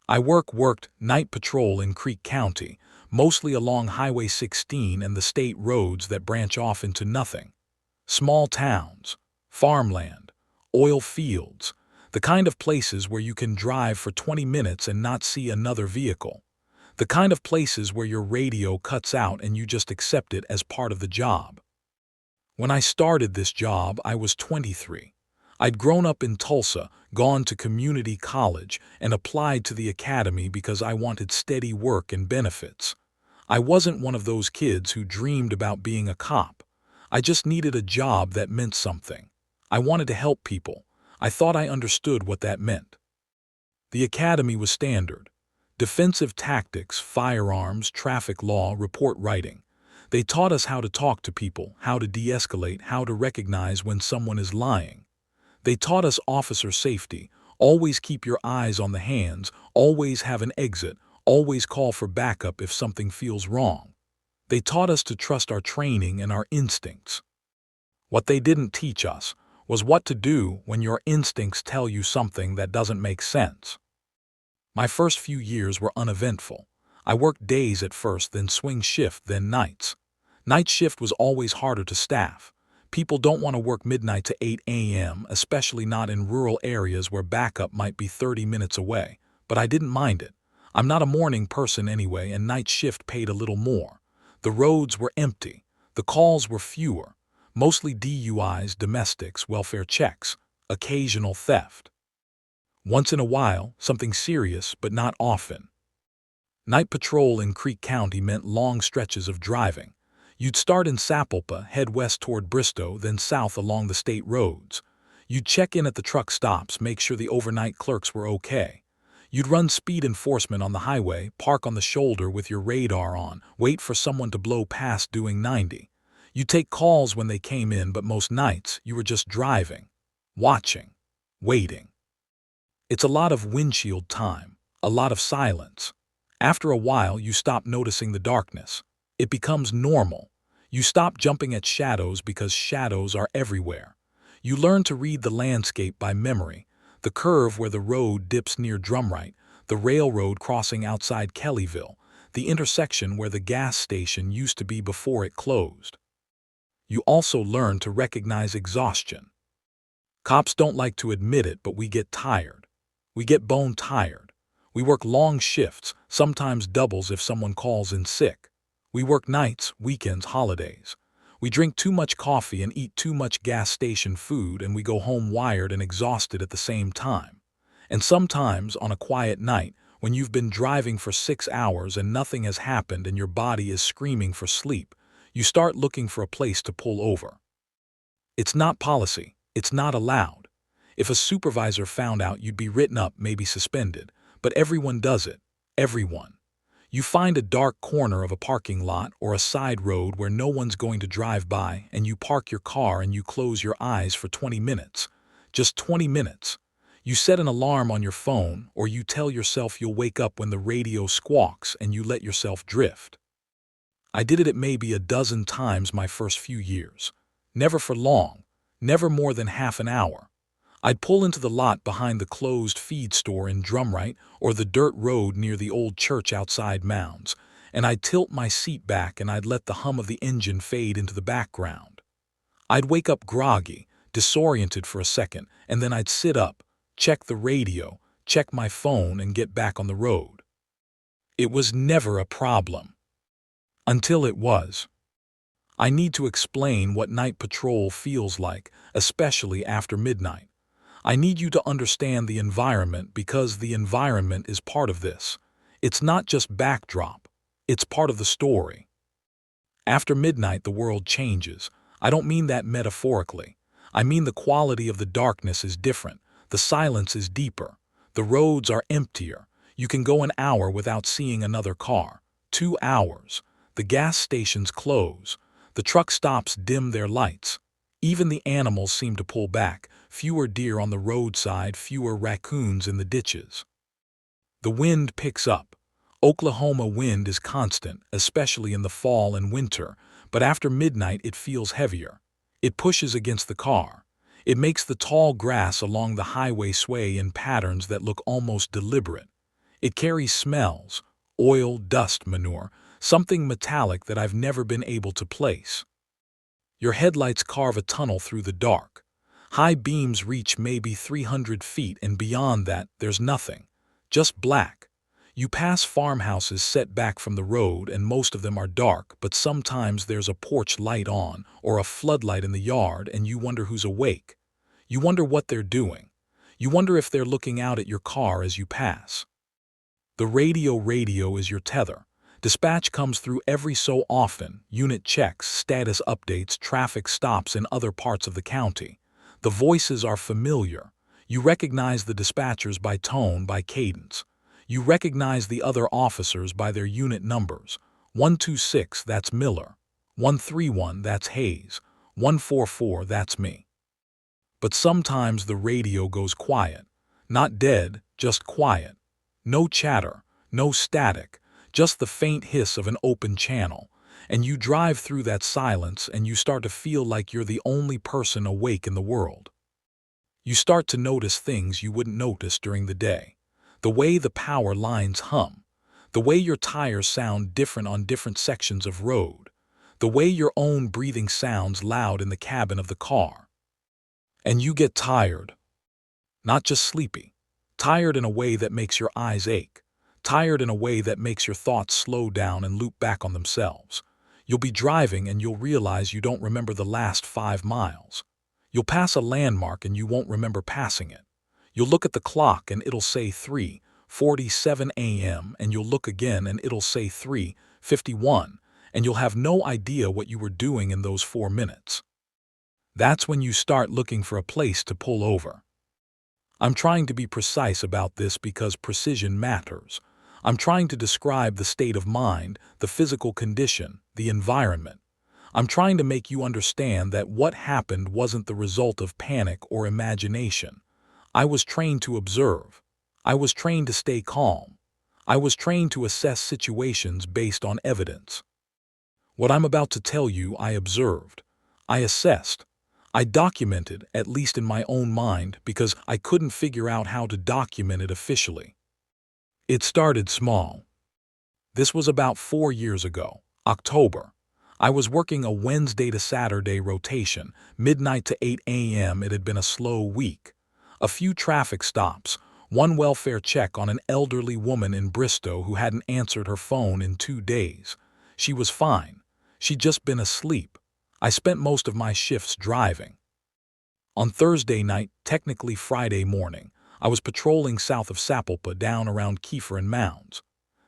Worked night patrol in Creek County, mostly along Highway 16 and the state roads that branch off into nothing. Small towns, farmland, oil fields, the kind of places where you can drive for 20 minutes and not see another vehicle. The kind of places where your radio cuts out and you just accept it as part of the job. When I started this job, I was 23. I'd grown up in Tulsa, gone to community college, and applied to the academy because I wanted steady work and benefits. I wasn't one of those kids who dreamed about being a cop. I just needed a job that meant something. I wanted to help people. I thought I understood what that meant. The academy was standard. Defensive tactics, firearms, traffic law, report writing. They taught us how to talk to people, how to de-escalate, how to recognize when someone is lying. They taught us officer safety, always keep your eyes on the hands, always have an exit, always call for backup if something feels wrong. They taught us to trust our training and our instincts. What they didn't teach us was what to do when your instincts tell you something that doesn't make sense. My first few years were uneventful. I worked days at first, then swing shift, then nights. Night shift was always harder to staff. People don't want to work midnight to 8 a.m., especially not in rural areas where backup might be 30 minutes away. But I didn't mind it. I'm not a morning person anyway, and night shift paid a little more. The roads were empty. The calls were fewer. Mostly DUIs, domestics, welfare checks, occasional theft. Once in a while, something serious, but not often. Night patrol in Creek County meant long stretches of driving. You'd start in Sapulpa, head west toward Bristow, then south along the state roads. You'd check in at the truck stops, make sure the overnight clerks were okay. You'd run speed enforcement on the highway, park on the shoulder with your radar on, wait for someone to blow past doing 90. You'd take calls when they came in, but most nights you were just driving, watching, waiting. It's a lot of windshield time, a lot of silence. After a while, you stop noticing the darkness. It becomes normal. You stop jumping at shadows because shadows are everywhere. You learn to read the landscape by memory, the curve where the road dips near Drumright, the railroad crossing outside Kellyville, the intersection where the gas station used to be before it closed. You also learn to recognize exhaustion. Cops don't like to admit it, but we get tired. We get bone tired. We work long shifts, sometimes doubles if someone calls in sick. We work nights, weekends, holidays. We drink too much coffee and eat too much gas station food, and we go home wired and exhausted at the same time. And sometimes, on a quiet night, when you've been driving for 6 hours and nothing has happened and your body is screaming for sleep, you start looking for a place to pull over. It's not policy. It's not allowed. If a supervisor found out, you'd be written up, maybe suspended. But everyone does it. Everyone. You find a dark corner of a parking lot or a side road where no one's going to drive by, and you park your car and you close your eyes for 20 minutes. Just 20 minutes. You set an alarm on your phone, or you tell yourself you'll wake up when the radio squawks, and you let yourself drift. I did it maybe a dozen times my first few years. Never for long. Never more than half an hour. I'd pull into the lot behind the closed feed store in Drumright or the dirt road near the old church outside Mounds, and I'd tilt my seat back and I'd let the hum of the engine fade into the background. I'd wake up groggy, disoriented for a second, and then I'd sit up, check the radio, check my phone, and get back on the road. It was never a problem. Until it was. I need to explain what night patrol feels like, especially after midnight. I need you to understand the environment because the environment is part of this. It's not just backdrop. It's part of the story. After midnight, the world changes. I don't mean that metaphorically. I mean the quality of the darkness is different. The silence is deeper. The roads are emptier. You can go an hour without seeing another car. 2 hours. The gas stations close. The truck stops dim their lights. Even the animals seem to pull back. Fewer deer on the roadside, fewer raccoons in the ditches. The wind picks up. Oklahoma wind is constant, especially in the fall and winter, but after midnight it feels heavier. It pushes against the car. It makes the tall grass along the highway sway in patterns that look almost deliberate. It carries smells, oil, dust, manure, something metallic that I've never been able to place. Your headlights carve a tunnel through the dark. High beams reach maybe 300 feet, and beyond that, there's nothing. Just black. You pass farmhouses set back from the road, and most of them are dark, but sometimes there's a porch light on or a floodlight in the yard, and you wonder who's awake. You wonder what they're doing. You wonder if they're looking out at your car as you pass. The radio is your tether. Dispatch comes through every so often, unit checks, status updates, traffic stops in other parts of the county. The voices are familiar. You recognize the dispatchers by tone, by cadence. You recognize the other officers by their unit numbers. 126, that's Miller. 131, that's Hayes. 144, that's me. But sometimes the radio goes quiet. Not dead, just quiet. No chatter, no static, just the faint hiss of an open channel. And you drive through that silence and you start to feel like you're the only person awake in the world. You start to notice things you wouldn't notice during the day. The way the power lines hum. The way your tires sound different on different sections of road. The way your own breathing sounds loud in the cabin of the car. And you get tired. Not just sleepy. Tired in a way that makes your eyes ache. Tired in a way that makes your thoughts slow down and loop back on themselves. You'll be driving and you'll realize you don't remember the last 5 miles. You'll pass a landmark and you won't remember passing it. You'll look at the clock and it'll say 3:47 a.m. and you'll look again and it'll say 3:51, and you'll have no idea what you were doing in those 4 minutes. That's when you start looking for a place to pull over. I'm trying to be precise about this because precision matters. I'm trying to describe the state of mind, the physical condition, the environment. I'm trying to make you understand that what happened wasn't the result of panic or imagination. I was trained to observe. I was trained to stay calm. I was trained to assess situations based on evidence. What I'm about to tell you, I observed. I assessed. I documented, at least in my own mind, because I couldn't figure out how to document it officially. It started small. This was about 4 years ago, October. I was working a Wednesday to Saturday rotation, midnight to 8 a.m. It had been a slow week. A few traffic stops, one welfare check on an elderly woman in Bristow who hadn't answered her phone in 2 days. She was fine. She'd just been asleep. I spent most of my shifts driving. On Thursday night, technically Friday morning, I was patrolling south of Sapulpa down around Kiefer and Mounds.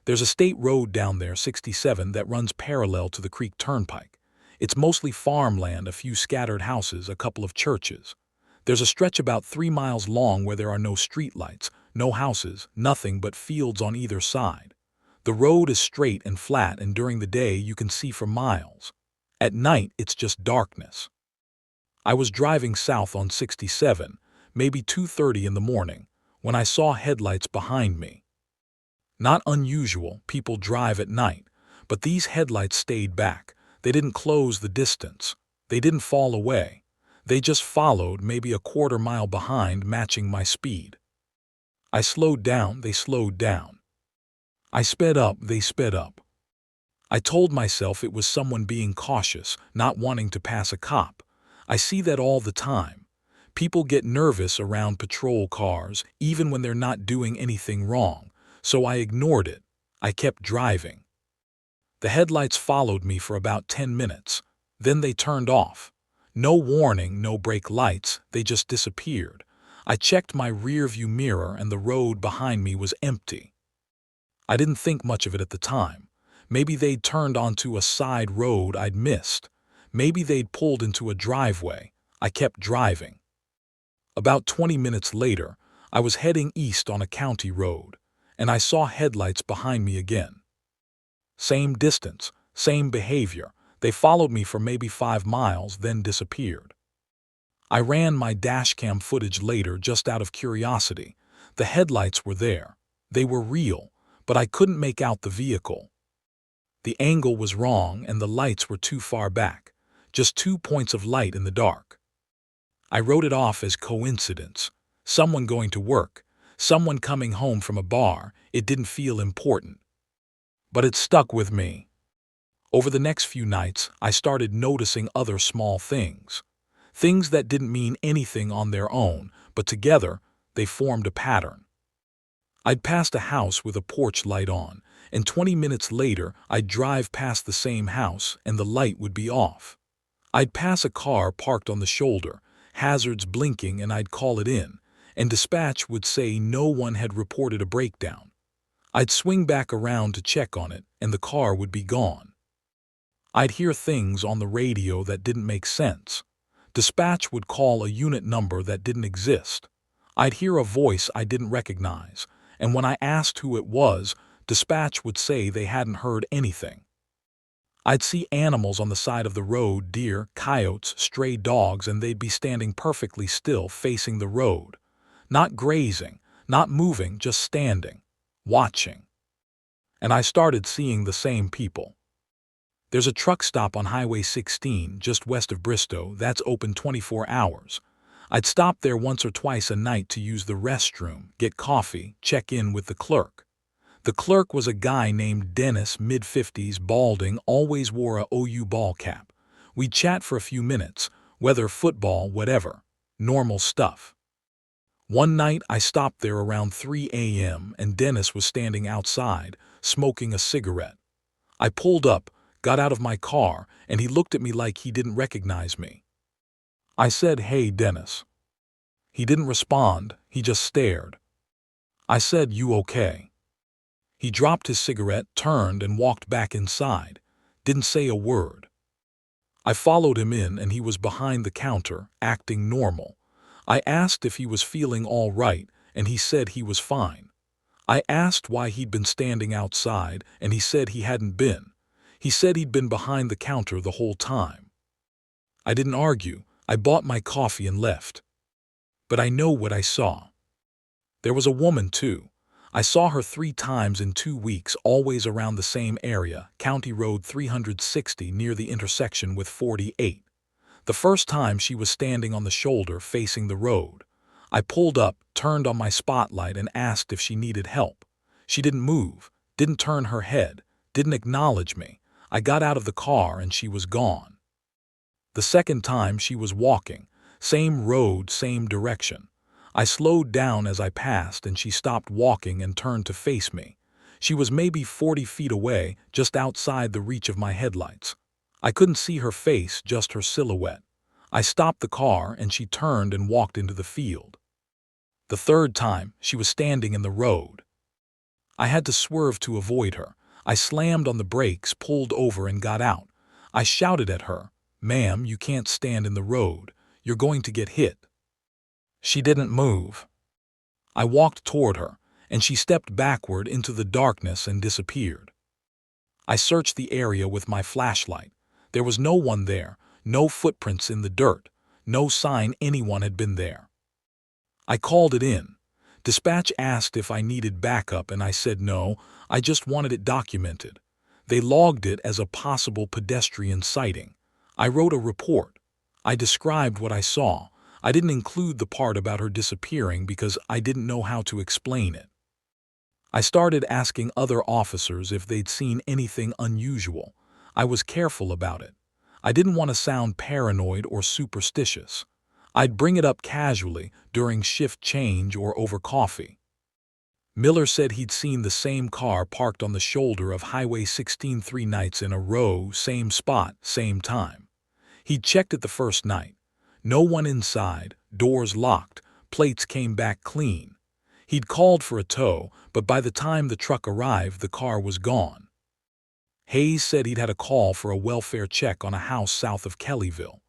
There's a state road down there, 67, that runs parallel to the Creek Turnpike. It's mostly farmland, a few scattered houses, a couple of churches. There's a stretch about 3 miles long where there are no streetlights, no houses, nothing but fields on either side. The road is straight and flat, and during the day you can see for miles. At night, it's just darkness. I was driving south on 67, maybe 2:30 in the morning, when I saw headlights behind me. Not unusual, people drive at night, but these headlights stayed back. They didn't close the distance. They didn't fall away. They just followed, maybe a quarter mile behind, matching my speed. I slowed down, they slowed down. I sped up, they sped up. I told myself it was someone being cautious, not wanting to pass a cop. I see that all the time. People get nervous around patrol cars, even when they're not doing anything wrong, so I ignored it. I kept driving. The headlights followed me for about 10 minutes. Then they turned off. No warning, no brake lights, they just disappeared. I checked my rearview mirror and the road behind me was empty. I didn't think much of it at the time. Maybe they'd turned onto a side road I'd missed. Maybe they'd pulled into a driveway. I kept driving. About 20 minutes later, I was heading east on a county road, and I saw headlights behind me again. Same distance, same behavior. They followed me for maybe 5 miles, then disappeared. I ran my dashcam footage later just out of curiosity. The headlights were there. They were real, but I couldn't make out the vehicle. The angle was wrong and the lights were too far back, just 2 points of light in the dark. I wrote it off as coincidence, someone going to work, someone coming home from a bar. It didn't feel important. But it stuck with me. Over the next few nights, I started noticing other small things. Things that didn't mean anything on their own, but together, they formed a pattern. I'd pass a house with a porch light on, and 20 minutes later, I'd drive past the same house and the light would be off. I'd pass a car parked on the shoulder, hazards blinking, and I'd call it in, and dispatch would say no one had reported a breakdown. I'd swing back around to check on it, and the car would be gone. I'd hear things on the radio that didn't make sense. Dispatch would call a unit number that didn't exist. I'd hear a voice I didn't recognize, and when I asked who it was, dispatch would say they hadn't heard anything. I'd see animals on the side of the road, deer, coyotes, stray dogs, and they'd be standing perfectly still facing the road. Not grazing, not moving, just standing, watching. And I started seeing the same people. There's a truck stop on Highway 16 just west of Bristow that's open 24 hours. I'd stop there once or twice a night to use the restroom, get coffee, check in with the clerk. The clerk was a guy named Dennis, mid-50s, balding, always wore a OU ball cap. We'd chat for a few minutes, weather, football, whatever. Normal stuff. One night I stopped there around 3 a.m. and Dennis was standing outside, smoking a cigarette. I pulled up, got out of my car, and he looked at me like he didn't recognize me. I said, "Hey, Dennis." He didn't respond, he just stared. I said, "You okay?" He dropped his cigarette, turned, and walked back inside. Didn't say a word. I followed him in, and he was behind the counter, acting normal. I asked if he was feeling all right, and he said he was fine. I asked why he'd been standing outside, and he said he hadn't been. He said he'd been behind the counter the whole time. I didn't argue. I bought my coffee and left. But I know what I saw. There was a woman, too. I saw her 3 times in 2 weeks, always around the same area, County Road 360 near the intersection with 48. The first time she was standing on the shoulder facing the road. I pulled up, turned on my spotlight, and asked if she needed help. She didn't move, didn't turn her head, didn't acknowledge me. I got out of the car and she was gone. The second time she was walking, same road, same direction. I slowed down as I passed and she stopped walking and turned to face me. She was maybe 40 feet away, just outside the reach of my headlights. I couldn't see her face, just her silhouette. I stopped the car and she turned and walked into the field. The third time, she was standing in the road. I had to swerve to avoid her. I slammed on the brakes, pulled over, and got out. I shouted at her, "Ma'am, you can't stand in the road. You're going to get hit." She didn't move. I walked toward her, and she stepped backward into the darkness and disappeared. I searched the area with my flashlight. There was no one there, no footprints in the dirt, no sign anyone had been there. I called it in. Dispatch asked if I needed backup, and I said no, I just wanted it documented. They logged it as a possible pedestrian sighting. I wrote a report. I described what I saw. I didn't include the part about her disappearing because I didn't know how to explain it. I started asking other officers if they'd seen anything unusual. I was careful about it. I didn't want to sound paranoid or superstitious. I'd bring it up casually during shift change or over coffee. Miller said he'd seen the same car parked on the shoulder of Highway 16 3 nights in a row, same spot, same time. He'd checked it the first night. No one inside, doors locked, plates came back clean. He'd called for a tow, but by the time the truck arrived, the car was gone. Hayes said he'd had a call for a welfare check on a house south of Kellyville.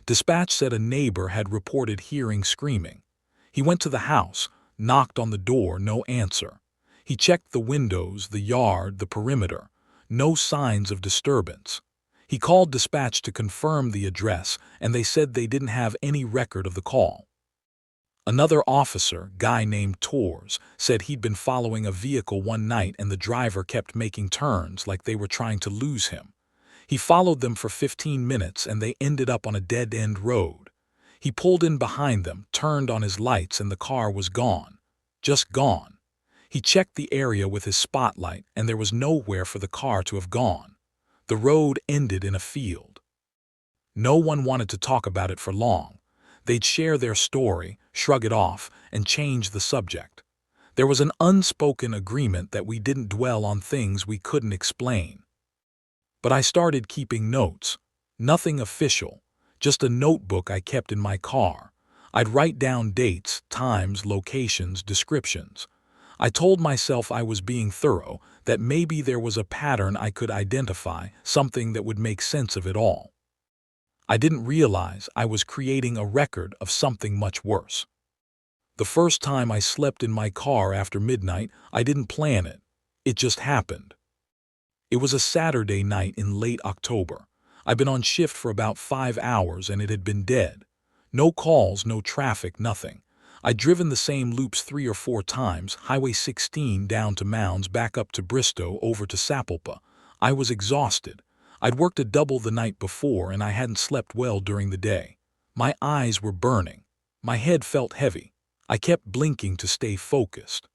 Dispatch said a neighbor had reported hearing screaming. He went to the house, knocked on the door, no answer. He checked the windows, the yard, the perimeter. No signs of disturbance. He called dispatch to confirm the address, and they said they didn't have any record of the call. Another officer, guy named Torres, said he'd been following a vehicle one night and the driver kept making turns like they were trying to lose him. He followed them for 15 minutes and they ended up on a dead-end road. He pulled in behind them, turned on his lights, and the car was gone. Just gone. He checked the area with his spotlight, and there was nowhere for the car to have gone. The road ended in a field. No one wanted to talk about it for long. They'd share their story, shrug it off, and change the subject. There was an unspoken agreement that we didn't dwell on things we couldn't explain. But I started keeping notes. Nothing official, just a notebook I kept in my car. I'd write down dates, times, locations, descriptions. I told myself I was being thorough, that maybe there was a pattern I could identify, something that would make sense of it all. I didn't realize I was creating a record of something much worse. The first time I slept in my car after midnight, I didn't plan it. It just happened. It was a Saturday night in late October. I'd been on shift for about 5 hours and it had been dead. No calls, no traffic, nothing. I'd driven the same loops 3 or 4 times, Highway 16 down to Mounds, back up to Bristow, over to Sapulpa. I was exhausted. I'd worked a double the night before and I hadn't slept well during the day. My eyes were burning. My head felt heavy. I kept blinking to stay focused.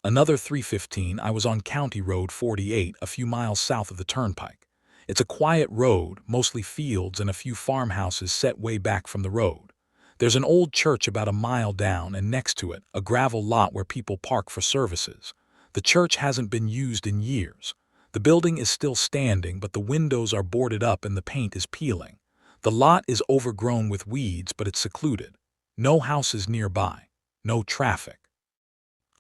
Another 3:15, I was on County Road 48, a few miles south of the turnpike. It's a quiet road, mostly fields and a few farmhouses set way back from the road. There's an old church about a mile down, and next to it, a gravel lot where people park for services. The church hasn't been used in years. The building is still standing, but the windows are boarded up and the paint is peeling. The lot is overgrown with weeds, but it's secluded. No houses nearby. No traffic.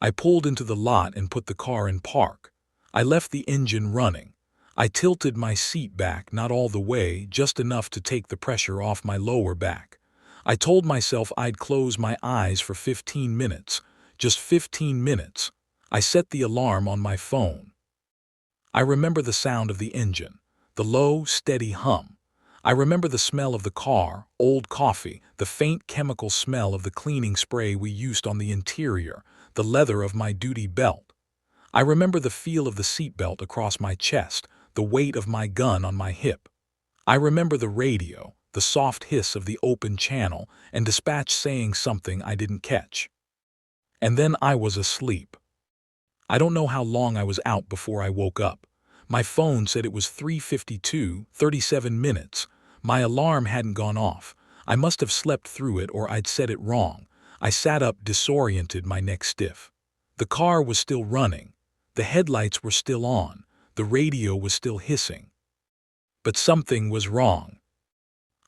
I pulled into the lot and put the car in park. I left the engine running. I tilted my seat back, not all the way, just enough to take the pressure off my lower back. I told myself I'd close my eyes for 15 minutes. Just 15 minutes. I set the alarm on my phone. I remember the sound of the engine, the low, steady hum. I remember the smell of the car, old coffee, the faint chemical smell of the cleaning spray we used on the interior, the leather of my duty belt. I remember the feel of the seatbelt across my chest, the weight of my gun on my hip. I remember the radio, the soft hiss of the open channel, and dispatch saying something I didn't catch. And then I was asleep. I don't know how long I was out before I woke up. My phone said it was 3:52, 37 minutes. My alarm hadn't gone off. I must have slept through it or I'd set it wrong. I sat up disoriented, my neck stiff. The car was still running. The headlights were still on. The radio was still hissing. But something was wrong.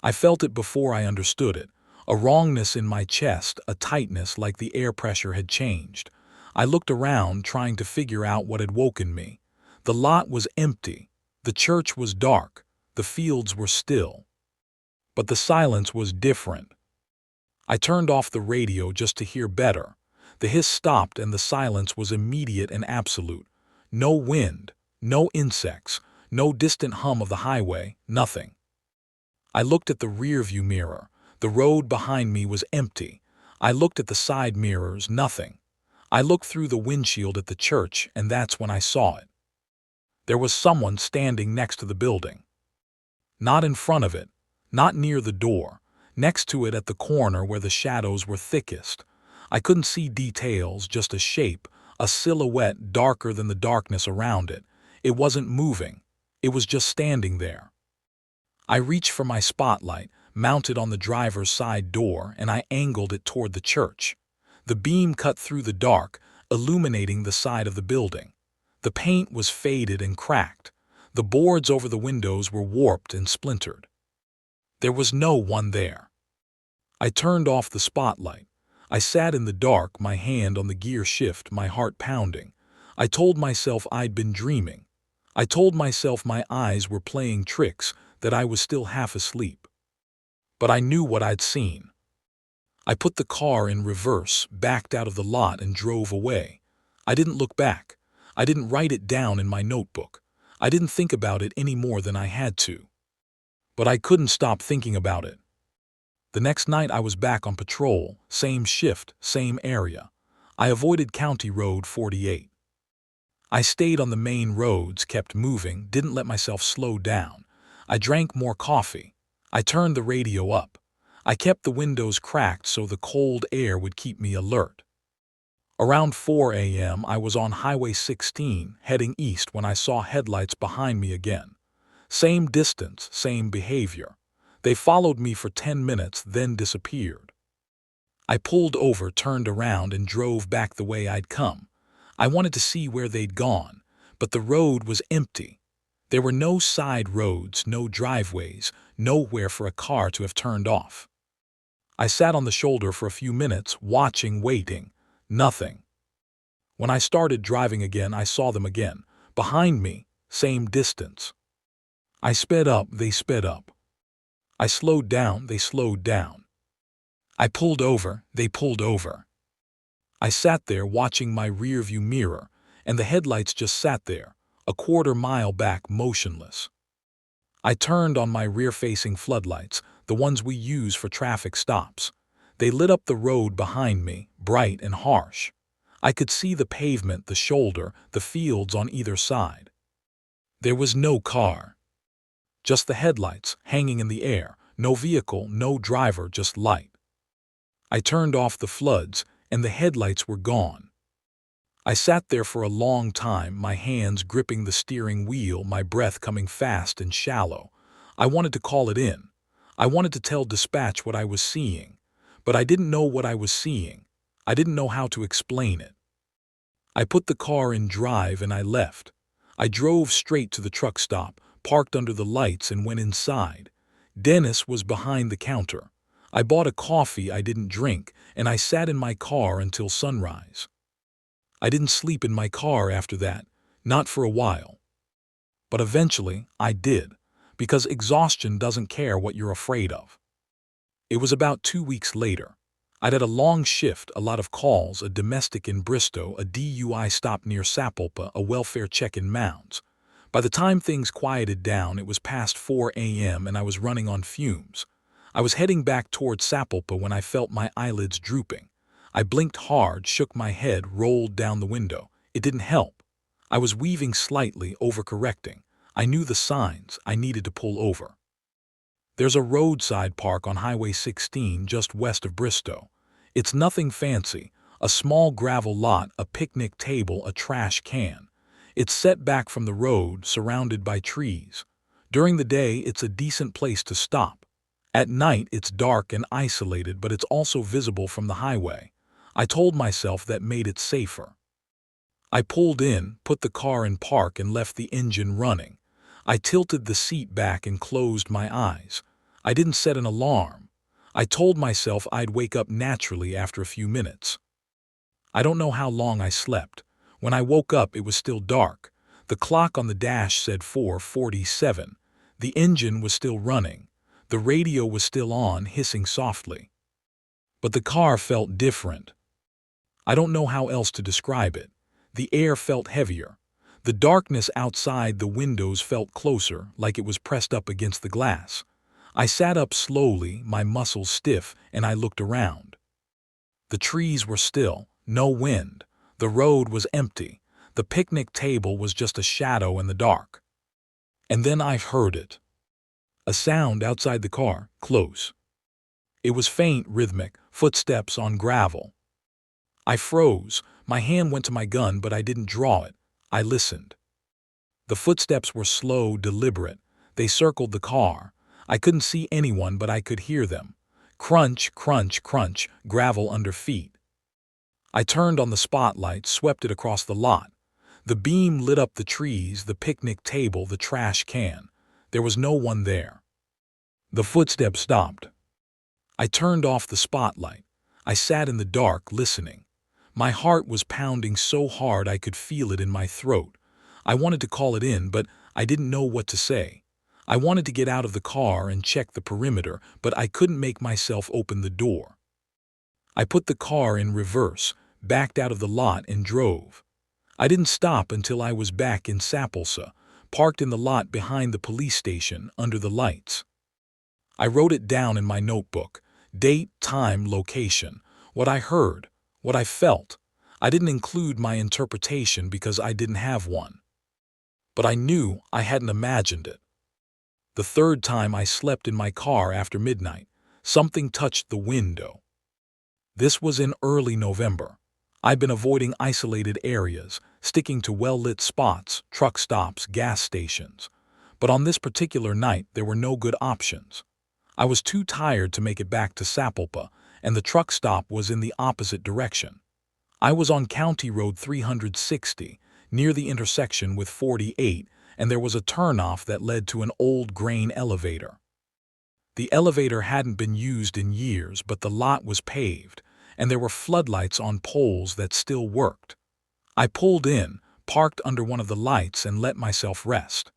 I felt it before I understood it. A wrongness in my chest, a tightness like the air pressure had changed. I looked around, trying to figure out what had woken me. The lot was empty. The church was dark. The fields were still. But the silence was different. I turned off the radio just to hear better. The hiss stopped and the silence was immediate and absolute. No wind, no insects, no distant hum of the highway, nothing. I looked at the rearview mirror. The road behind me was empty. I looked at the side mirrors, nothing. I looked through the windshield at the church, and that's when I saw it. There was someone standing next to the building. Not in front of it, not near the door, next to it at the corner where the shadows were thickest. I couldn't see details, just a shape, a silhouette darker than the darkness around it. It wasn't moving. It was just standing there. I reached for my spotlight, mounted on the driver's side door, and I angled it toward the church. The beam cut through the dark, illuminating the side of the building. The paint was faded and cracked. The boards over the windows were warped and splintered. There was no one there. I turned off the spotlight. I sat in the dark, my hand on the gear shift, my heart pounding. I told myself I'd been dreaming. I told myself my eyes were playing tricks, that I was still half asleep. But I knew what I'd seen. I put the car in reverse, backed out of the lot, and drove away. I didn't look back. I didn't write it down in my notebook. I didn't think about it any more than I had to. But I couldn't stop thinking about it. The next night I was back on patrol, same shift, same area. I avoided County Road 48. I stayed on the main roads, kept moving, didn't let myself slow down. I drank more coffee. I turned the radio up. I kept the windows cracked so the cold air would keep me alert. Around 4 a.m., I was on Highway 16, heading east when I saw headlights behind me again. Same distance, same behavior. They followed me for 10 minutes, then disappeared. I pulled over, turned around, and drove back the way I'd come. I wanted to see where they'd gone, but the road was empty. There were no side roads, no driveways, nowhere for a car to have turned off. I sat on the shoulder for a few minutes, watching, waiting. Nothing. When I started driving again, I saw them again. Behind me, same distance. I sped up, they sped up. I slowed down, they slowed down. I pulled over, they pulled over. I sat there watching my rearview mirror, and the headlights just sat there, a quarter-mile back, motionless. I turned on my rear-facing floodlights, the ones we use for traffic stops. They lit up the road behind me, bright and harsh. I could see the pavement, the shoulder, the fields on either side. There was no car. Just the headlights, hanging in the air. No vehicle, no driver, just light. I turned off the floods, and the headlights were gone. I sat there for a long time, my hands gripping the steering wheel, my breath coming fast and shallow. I wanted to call it in. I wanted to tell dispatch what I was seeing. But I didn't know what I was seeing. I didn't know how to explain it. I put the car in drive and I left. I drove straight to the truck stop, parked under the lights, and went inside. Dennis was behind the counter. I bought a coffee I didn't drink, and I sat in my car until sunrise. I didn't sleep in my car after that, not for a while. But eventually, I did, because exhaustion doesn't care what you're afraid of. It was about 2 weeks later. I'd had a long shift, a lot of calls, a domestic in Bristow, a DUI stop near Sapulpa, a welfare check in Mounds. By the time things quieted down, it was past 4 a.m. and I was running on fumes. I was heading back toward Sapulpa when I felt my eyelids drooping. I blinked hard, shook my head, rolled down the window. It didn't help. I was weaving slightly, overcorrecting. I knew the signs. I needed to pull over. There's a roadside park on Highway 16 just west of Bristow. It's nothing fancy. A small gravel lot, a picnic table, a trash can. It's set back from the road, surrounded by trees. During the day, it's a decent place to stop. At night, it's dark and isolated, but it's also visible from the highway. I told myself that made it safer. I pulled in, put the car in park, and left the engine running. I tilted the seat back and closed my eyes. I didn't set an alarm. I told myself I'd wake up naturally after a few minutes. I don't know how long I slept. When I woke up, it was still dark. The clock on the dash said 4:47. The engine was still running. The radio was still on, hissing softly. But the car felt different. I don't know how else to describe it. The air felt heavier. The darkness outside the windows felt closer, like it was pressed up against the glass. I sat up slowly, my muscles stiff, and I looked around. The trees were still, no wind. The road was empty. The picnic table was just a shadow in the dark. And then I heard it. A sound outside the car, close. It was faint, rhythmic, footsteps on gravel. I froze. My hand went to my gun, but I didn't draw it. I listened. The footsteps were slow, deliberate. They circled the car. I couldn't see anyone, but I could hear them. Crunch, crunch, crunch, gravel under feet. I turned on the spotlight, swept it across the lot. The beam lit up the trees, the picnic table, the trash can. There was no one there. The footsteps stopped. I turned off the spotlight. I sat in the dark, listening. My heart was pounding so hard I could feel it in my throat. I wanted to call it in, but I didn't know what to say. I wanted to get out of the car and check the perimeter, but I couldn't make myself open the door. I put the car in reverse, backed out of the lot, and drove. I didn't stop until I was back in Sapulpa, parked in the lot behind the police station under the lights. I wrote it down in my notebook. Date, time, location. What I heard. What I felt. I didn't include my interpretation because I didn't have one. But I knew I hadn't imagined it. The third time I slept in my car after midnight, something touched the window. This was in early November. I'd been avoiding isolated areas, sticking to well-lit spots, truck stops, gas stations. But on this particular night, there were no good options. I was too tired to make it back to Sapulpa, and the truck stop was in the opposite direction. I was on County Road 360, near the intersection with 48, and there was a turnoff that led to an old grain elevator. The elevator hadn't been used in years, but the lot was paved, and there were floodlights on poles that still worked. I pulled in, parked under one of the lights, and let myself rest.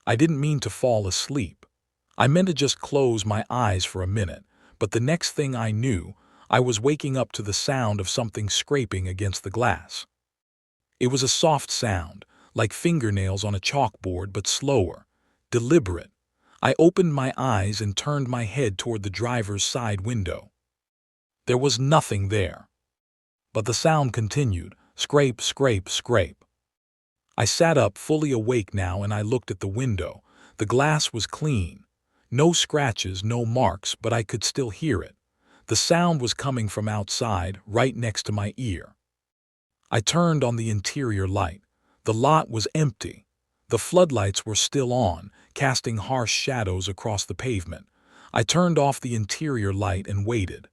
I didn't mean to fall asleep. I meant to just close my eyes for a minute, but the next thing I knew, I was waking up to the sound of something scraping against the glass. It was a soft sound, like fingernails on a chalkboard, but slower, deliberate. I opened my eyes and turned my head toward the driver's side window. There was nothing there. But the sound continued, scrape, scrape, scrape. I sat up, fully awake now, and I looked at the window. The glass was clean. No scratches, no marks, but I could still hear it. The sound was coming from outside, right next to my ear. I turned on the interior light. The lot was empty. The floodlights were still on, casting harsh shadows across the pavement. I turned off the interior light and waited.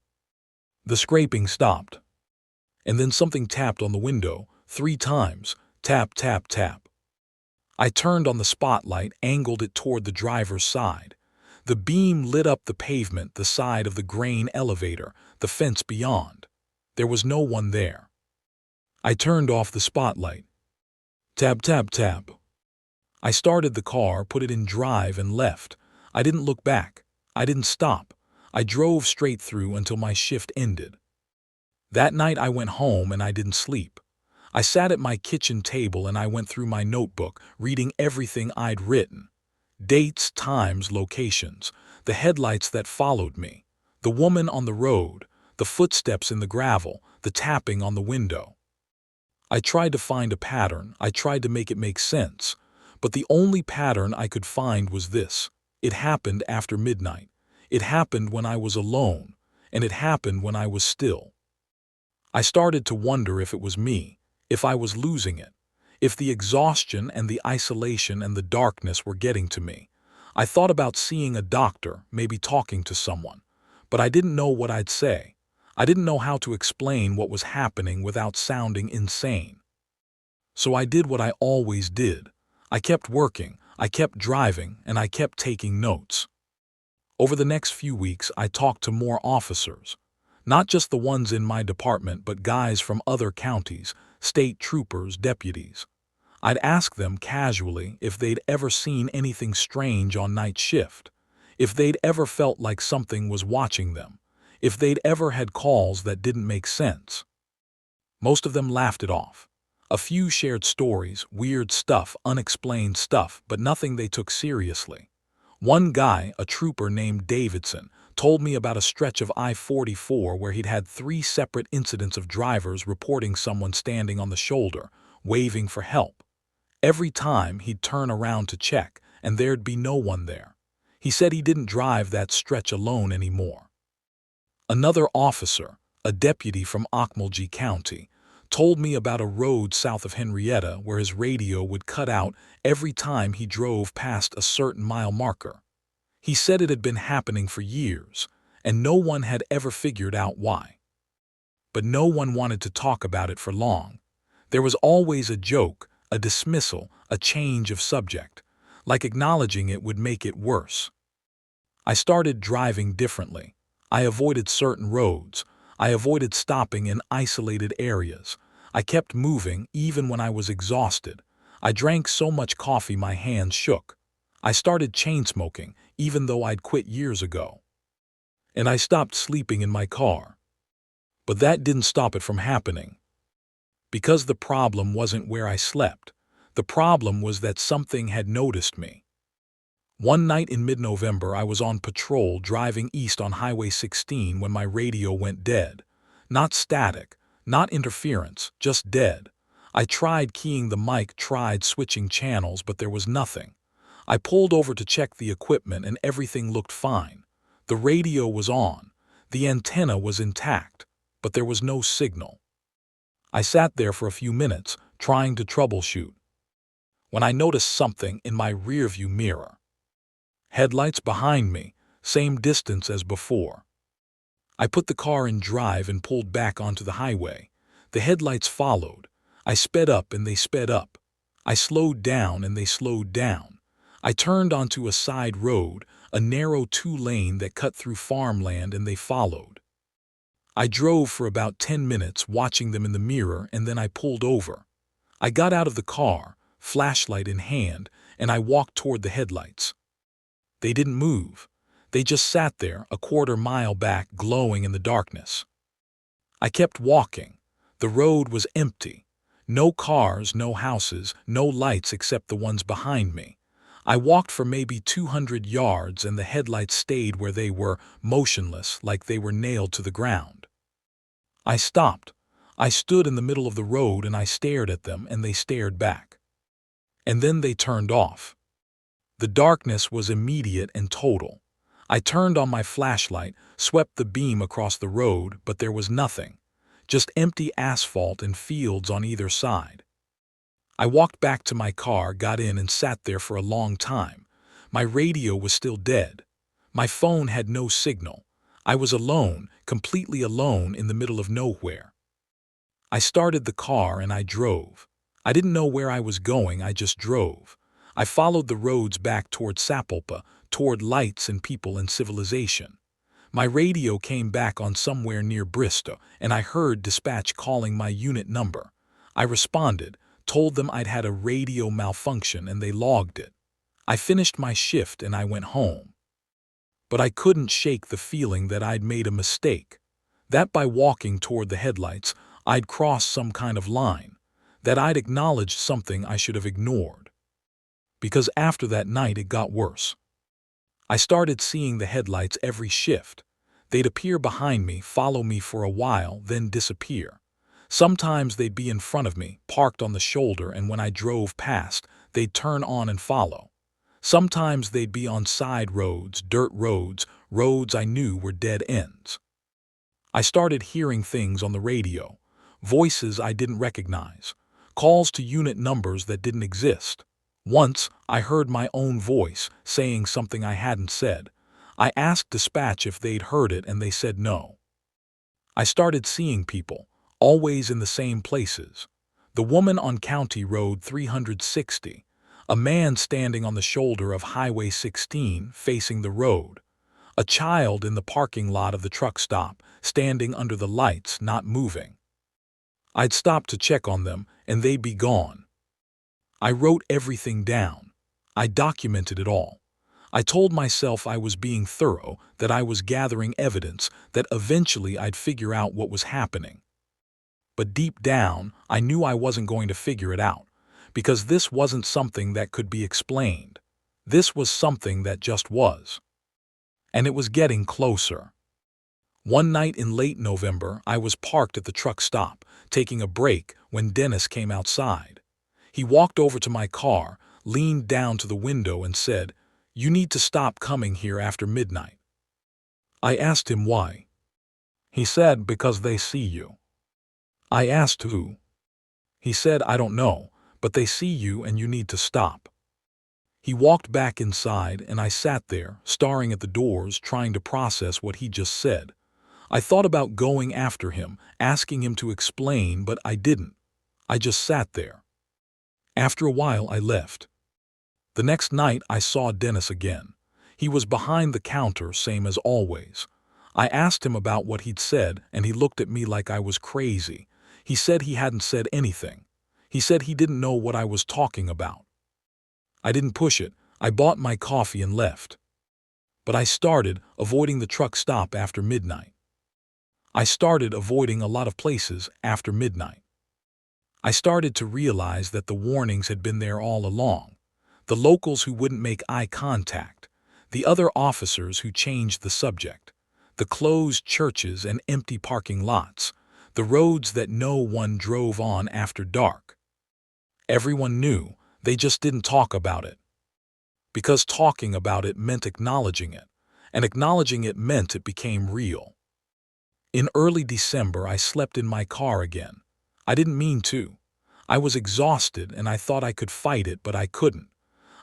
The scraping stopped. And then something tapped on the window, 3 times. Tap, tap, tap. I turned on the spotlight, angled it toward the driver's side. The beam lit up the pavement, the side of the grain elevator, the fence beyond. There was no one there. I turned off the spotlight. Tap, tap, tap. I started the car, put it in drive, and left. I didn't look back. I didn't stop. I drove straight through until my shift ended. That night I went home and I didn't sleep. I sat at my kitchen table and I went through my notebook, reading everything I'd written. Dates, times, locations, the headlights that followed me, the woman on the road, the footsteps in the gravel, the tapping on the window. I tried to find a pattern. I tried to make it make sense. But the only pattern I could find was this. It happened after midnight. It happened when I was alone. And it happened when I was still. I started to wonder if it was me, if I was losing it, if the exhaustion and the isolation and the darkness were getting to me. I thought about seeing a doctor, maybe talking to someone. But I didn't know what I'd say. I didn't know how to explain what was happening without sounding insane. So I did what I always did. I kept working, I kept driving, and I kept taking notes. Over the next few weeks, I talked to more officers. Not just the ones in my department, but guys from other counties, state troopers, deputies. I'd ask them casually if they'd ever seen anything strange on night shift, if they'd ever felt like something was watching them, if they'd ever had calls that didn't make sense. Most of them laughed it off. A few shared stories, weird stuff, unexplained stuff, but nothing they took seriously. One guy, a trooper named Davidson, told me about a stretch of I-44 where he'd had 3 separate incidents of drivers reporting someone standing on the shoulder, waving for help. Every time he'd turn around to check, and there'd be no one there. He said he didn't drive that stretch alone anymore. Another officer, a deputy from Ocmulgee County, told me about a road south of Henrietta where his radio would cut out every time he drove past a certain mile marker. He said it had been happening for years, and no one had ever figured out why. But no one wanted to talk about it for long. There was always a joke, a dismissal, a change of subject, like acknowledging it would make it worse. I started driving differently. I avoided certain roads. I avoided stopping in isolated areas. I kept moving even when I was exhausted. I drank so much coffee my hands shook. I started chain smoking, even though I'd quit years ago. And I stopped sleeping in my car. But that didn't stop it from happening. Because the problem wasn't where I slept. The problem was that something had noticed me. One night in mid-November, I was on patrol driving east on Highway 16 when my radio went dead. Not static, not interference, just dead. I tried keying the mic, tried switching channels, but there was nothing. I pulled over to check the equipment and everything looked fine. The radio was on. The antenna was intact, but there was no signal. I sat there for a few minutes, trying to troubleshoot, when I noticed something in my rearview mirror. Headlights behind me, same distance as before. I put the car in drive and pulled back onto the highway. The headlights followed. I sped up and they sped up. I slowed down and they slowed down. I turned onto a side road, a narrow 2-lane that cut through farmland, and they followed. I drove for about 10 minutes watching them in the mirror, and then I pulled over. I got out of the car, flashlight in hand, and I walked toward the headlights. They didn't move. They just sat there, a quarter-mile back, glowing in the darkness. I kept walking. The road was empty. No cars, no houses, no lights except the ones behind me. I walked for maybe 200 yards and the headlights stayed where they were, motionless, like they were nailed to the ground. I stopped. I stood in the middle of the road and I stared at them and they stared back. And then they turned off. The darkness was immediate and total. I turned on my flashlight, swept the beam across the road, but there was nothing. Just empty asphalt and fields on either side. I walked back to my car, got in, and sat there for a long time. My radio was still dead. My phone had no signal. I was alone, completely alone in the middle of nowhere. I started the car and I drove. I didn't know where I was going, I just drove. I followed the roads back toward Sapulpa, toward lights and people and civilization. My radio came back on somewhere near Bristol, and I heard dispatch calling my unit number. I responded, told them I'd had a radio malfunction, and they logged it. I finished my shift and I went home. But I couldn't shake the feeling that I'd made a mistake, that by walking toward the headlights, I'd crossed some kind of line, that I'd acknowledged something I should have ignored. Because after that night it got worse. I started seeing the headlights every shift. They'd appear behind me, follow me for a while, then disappear. Sometimes they'd be in front of me, parked on the shoulder, and when I drove past, they'd turn on and follow. Sometimes they'd be on side roads, dirt roads, roads I knew were dead ends. I started hearing things on the radio, voices I didn't recognize, calls to unit numbers that didn't exist. Once, I heard my own voice saying something I hadn't said. I asked dispatch if they'd heard it and they said no. I started seeing people, always in the same places. The woman on County Road 360, a man standing on the shoulder of Highway 16 facing the road, a child in the parking lot of the truck stop, standing under the lights, not moving. I'd stop to check on them and they'd be gone. I wrote everything down. I documented it all. I told myself I was being thorough, that I was gathering evidence, that eventually I'd figure out what was happening. But deep down, I knew I wasn't going to figure it out, because this wasn't something that could be explained. This was something that just was. And it was getting closer. One night in late November, I was parked at the truck stop, taking a break, when Dennis came outside. He walked over to my car, leaned down to the window and said, "You need to stop coming here after midnight." I asked him why. He said, "Because they see you." I asked who. He said, "I don't know, but they see you and you need to stop." He walked back inside and I sat there, staring at the doors, trying to process what he just said. I thought about going after him, asking him to explain, but I didn't. I just sat there. After a while, I left. The next night, I saw Dennis again. He was behind the counter, same as always. I asked him about what he'd said, and he looked at me like I was crazy. He said he hadn't said anything. He said he didn't know what I was talking about. I didn't push it. I bought my coffee and left. But I started avoiding the truck stop after midnight. I started avoiding a lot of places after midnight. I started to realize that the warnings had been there all along. The locals who wouldn't make eye contact, the other officers who changed the subject, the closed churches and empty parking lots, the roads that no one drove on after dark. Everyone knew, they just didn't talk about it. Because talking about it meant acknowledging it, and acknowledging it meant it became real. In early December, I slept in my car again. I didn't mean to. I was exhausted and I thought I could fight it, but I couldn't.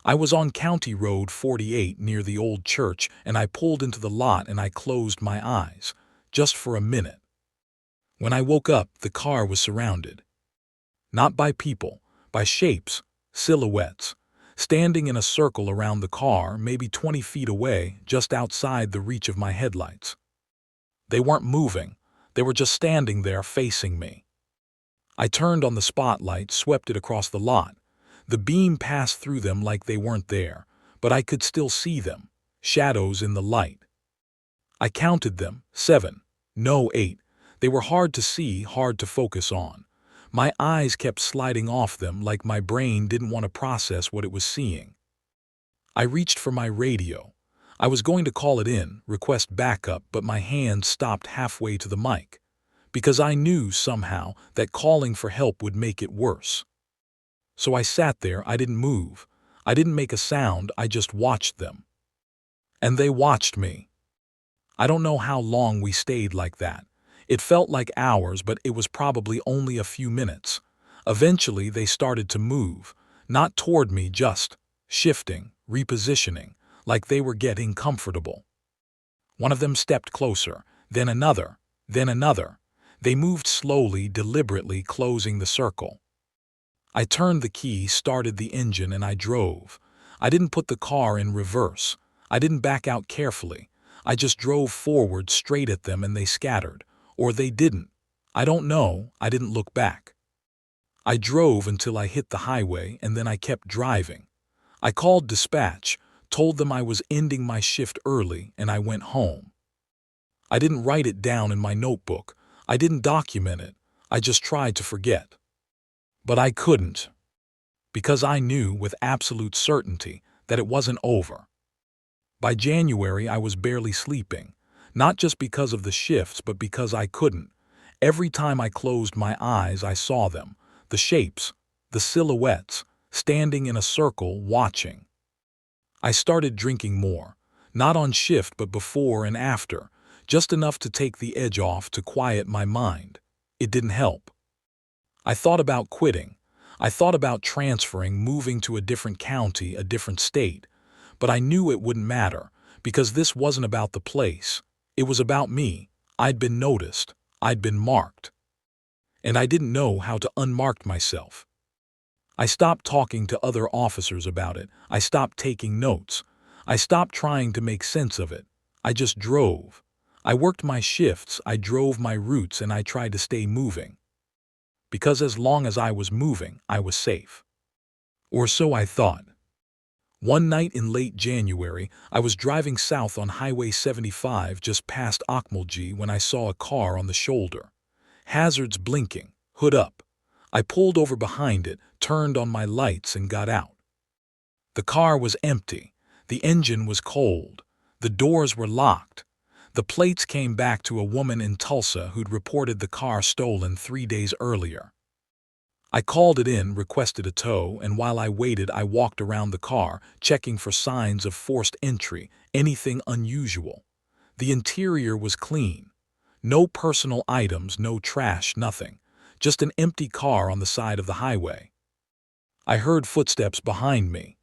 I was on County Road 48 near the old church, and I pulled into the lot and I closed my eyes, just for a minute. When I woke up, the car was surrounded. Not by people, by shapes, silhouettes, standing in a circle around the car, maybe 20 feet away, just outside the reach of my headlights. They weren't moving, they were just standing there facing me. I turned on the spotlight, swept it across the lot. The beam passed through them like they weren't there, but I could still see them, shadows in the light. I counted them, 7, no 8. They were hard to see, hard to focus on. My eyes kept sliding off them like my brain didn't want to process what it was seeing. I reached for my radio. I was going to call it in, request backup, but my hand stopped halfway to the mic, because I knew somehow that calling for help would make it worse. So I sat there, I didn't move. I didn't make a sound, I just watched them. And they watched me. I don't know how long we stayed like that. It felt like hours, but it was probably only a few minutes. Eventually, they started to move, not toward me, just shifting, repositioning, like they were getting comfortable. One of them stepped closer, then another, then another. They moved slowly, deliberately, closing the circle. I turned the key, started the engine, and I drove. I didn't put the car in reverse. I didn't back out carefully. I just drove forward straight at them and they scattered. Or they didn't. I don't know, I didn't look back. I drove until I hit the highway and then I kept driving. I called dispatch, told them I was ending my shift early, and I went home. I didn't write it down in my notebook. I didn't document it. I just tried to forget. But I couldn't. Because I knew with absolute certainty that it wasn't over. By January, I was barely sleeping. Not just because of the shifts, but because I couldn't. Every time I closed my eyes, I saw them, the shapes, the silhouettes, standing in a circle, watching. I started drinking more, not on shift but before and after, just enough to take the edge off, to quiet my mind. It didn't help. I thought about quitting. I thought about transferring, moving to a different county, a different state. But I knew it wouldn't matter, because this wasn't about the place. It was about me. I'd been noticed. I'd been marked. And I didn't know how to unmark myself. I stopped talking to other officers about it. I stopped taking notes. I stopped trying to make sense of it. I just drove. I worked my shifts, I drove my routes, and I tried to stay moving. Because as long as I was moving, I was safe. Or so I thought. One night in late January, I was driving south on Highway 75 just past Okmulgee when I saw a car on the shoulder. Hazards blinking, hood up. I pulled over behind it, turned on my lights, and got out. The car was empty. The engine was cold. The doors were locked. The plates came back to a woman in Tulsa who'd reported the car stolen 3 days earlier. I called it in, requested a tow, and while I waited, I walked around the car, checking for signs of forced entry, anything unusual. The interior was clean. No personal items, no trash, nothing. Just an empty car on the side of the highway. I heard footsteps behind me.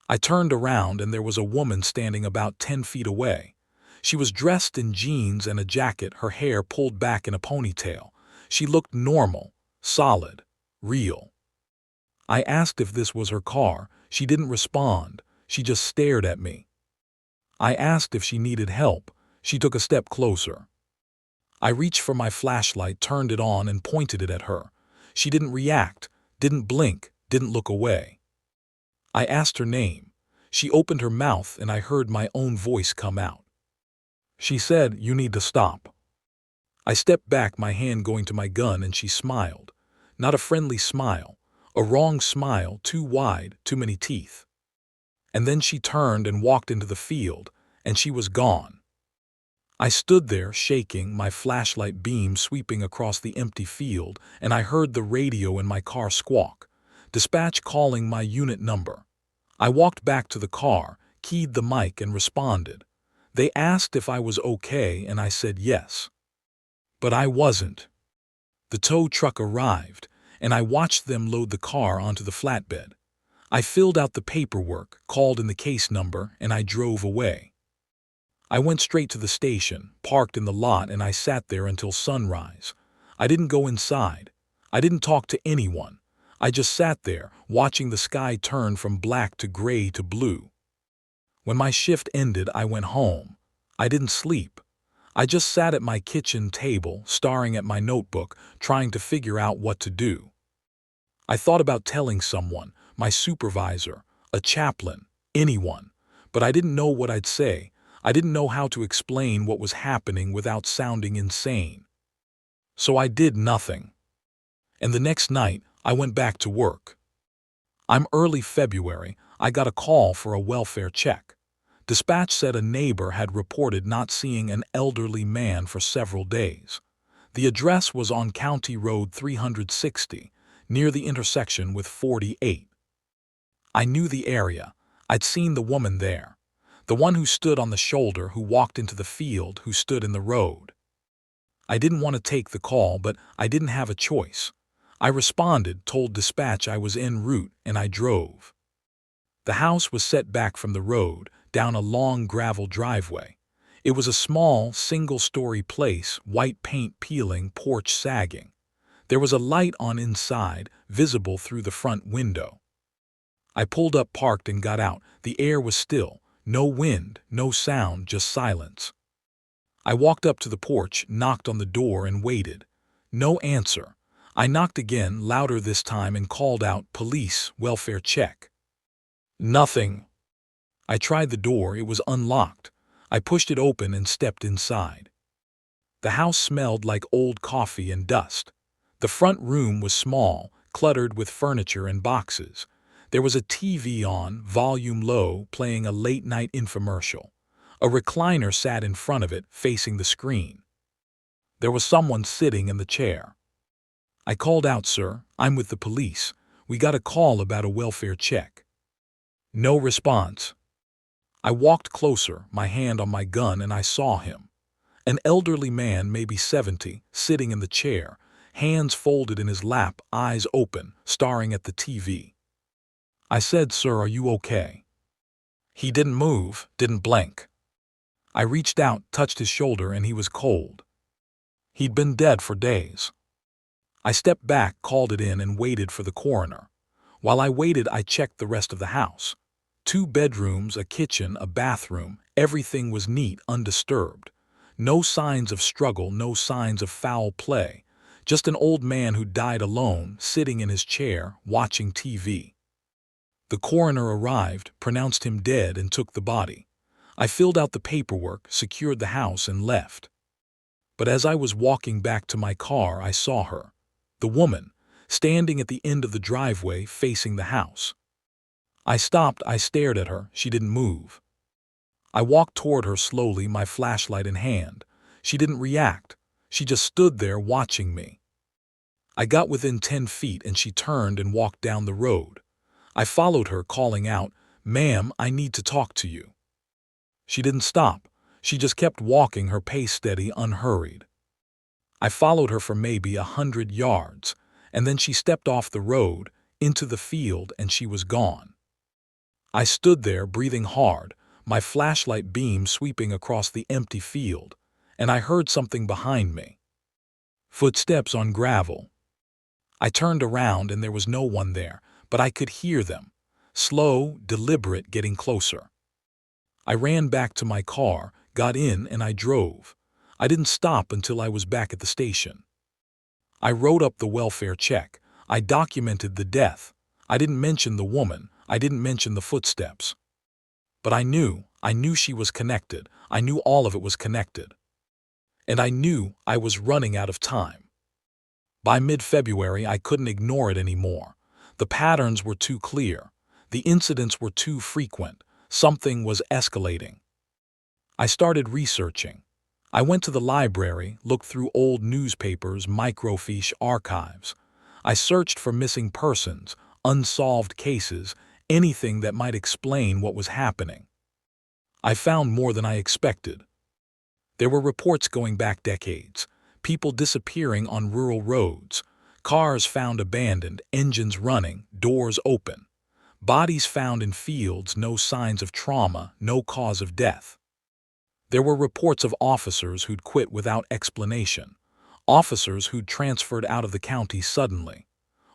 I turned around and there was a woman standing about 10 feet away. She was dressed in jeans and a jacket, her hair pulled back in a ponytail. She looked normal, solid. Real. I asked if this was her car. She didn't respond. She just stared at me. I asked if she needed help. She took a step closer. I reached for my flashlight, turned it on, and pointed it at her. She didn't react, didn't blink, didn't look away. I asked her name. She opened her mouth and I heard my own voice come out. She said, "You need to stop." I stepped back, my hand going to my gun, and she smiled. Not a friendly smile, a wrong smile, too wide, too many teeth. And then she turned and walked into the field, and she was gone. I stood there shaking, my flashlight beam sweeping across the empty field, and I heard the radio in my car squawk. Dispatch calling my unit number. I walked back to the car, keyed the mic, and responded. They asked if I was okay, and I said yes. But I wasn't. The tow truck arrived, and I watched them load the car onto the flatbed. I filled out the paperwork, called in the case number, and I drove away. I went straight to the station, parked in the lot, and I sat there until sunrise. I didn't go inside. I didn't talk to anyone. I just sat there, watching the sky turn from black to gray to blue. When my shift ended, I went home. I didn't sleep. I just sat at my kitchen table, staring at my notebook, trying to figure out what to do. I thought about telling someone, my supervisor, a chaplain, anyone, but I didn't know what I'd say. I didn't know how to explain what was happening without sounding insane. So I did nothing. And the next night, I went back to work. I'm early February. I got a call for a welfare check. Dispatch said a neighbor had reported not seeing an elderly man for several days. The address was on County Road 360, near the intersection with 48. I knew the area. I'd seen the woman there. The one who stood on the shoulder, who walked into the field, who stood in the road. I didn't want to take the call, but I didn't have a choice. I responded, told dispatch I was en route, and I drove. The house was set back from the road, down a long gravel driveway. It was a small, single-story place, white paint peeling, porch sagging. There was a light on inside, visible through the front window. I pulled up, parked, and got out. The air was still. No wind, no sound, just silence. I walked up to the porch, knocked on the door, and waited. No answer. I knocked again, louder this time, and called out, "Police, welfare check." Nothing. I tried the door. It was unlocked. I pushed it open and stepped inside. The house smelled like old coffee and dust. The front room was small, cluttered with furniture and boxes. There was a TV on, volume low, playing a late-night infomercial. A recliner sat in front of it, facing the screen. There was someone sitting in the chair. I called out, "Sir, I'm with the police. We got a call about a welfare check." No response. I walked closer, my hand on my gun, and I saw him. An elderly man, maybe 70, sitting in the chair, hands folded in his lap, eyes open, staring at the TV. I said, "Sir, are you okay?" He didn't move, didn't blink. I reached out, touched his shoulder, and he was cold. He'd been dead for days. I stepped back, called it in, and waited for the coroner. While I waited, I checked the rest of the house. 2 bedrooms, a kitchen, a bathroom. Everything was neat, undisturbed. No signs of struggle, no signs of foul play. Just an old man who died alone, sitting in his chair, watching TV. The coroner arrived, pronounced him dead, and took the body. I filled out the paperwork, secured the house, and left. But as I was walking back to my car, I saw her. The woman, standing at the end of the driveway, facing the house. I stopped, I stared at her. She didn't move. I walked toward her slowly, my flashlight in hand. She didn't react. She just stood there watching me. I got within 10 feet and she turned and walked down the road. I followed her, calling out, "Ma'am, I need to talk to you." She didn't stop. She just kept walking, her pace steady, unhurried. I followed her for maybe 100 yards, and then she stepped off the road, into the field, and she was gone. I stood there, breathing hard, my flashlight beam sweeping across the empty field, and I heard something behind me. Footsteps on gravel. I turned around and there was no one there, but I could hear them, slow, deliberate, getting closer. I ran back to my car, got in, and I drove. I didn't stop until I was back at the station. I wrote up the welfare check. I documented the death. I didn't mention the woman. I didn't mention the footsteps. But I knew she was connected. I knew all of it was connected. And I knew I was running out of time. By mid-February, I couldn't ignore it anymore. The patterns were too clear. The incidents were too frequent. Something was escalating. I started researching. I went to the library, looked through old newspapers, microfiche archives. I searched for missing persons, unsolved cases, anything that might explain what was happening. I found more than I expected. There were reports going back decades, people disappearing on rural roads, cars found abandoned, engines running, doors open, bodies found in fields, no signs of trauma, no cause of death. There were reports of officers who'd quit without explanation, officers who'd transferred out of the county suddenly.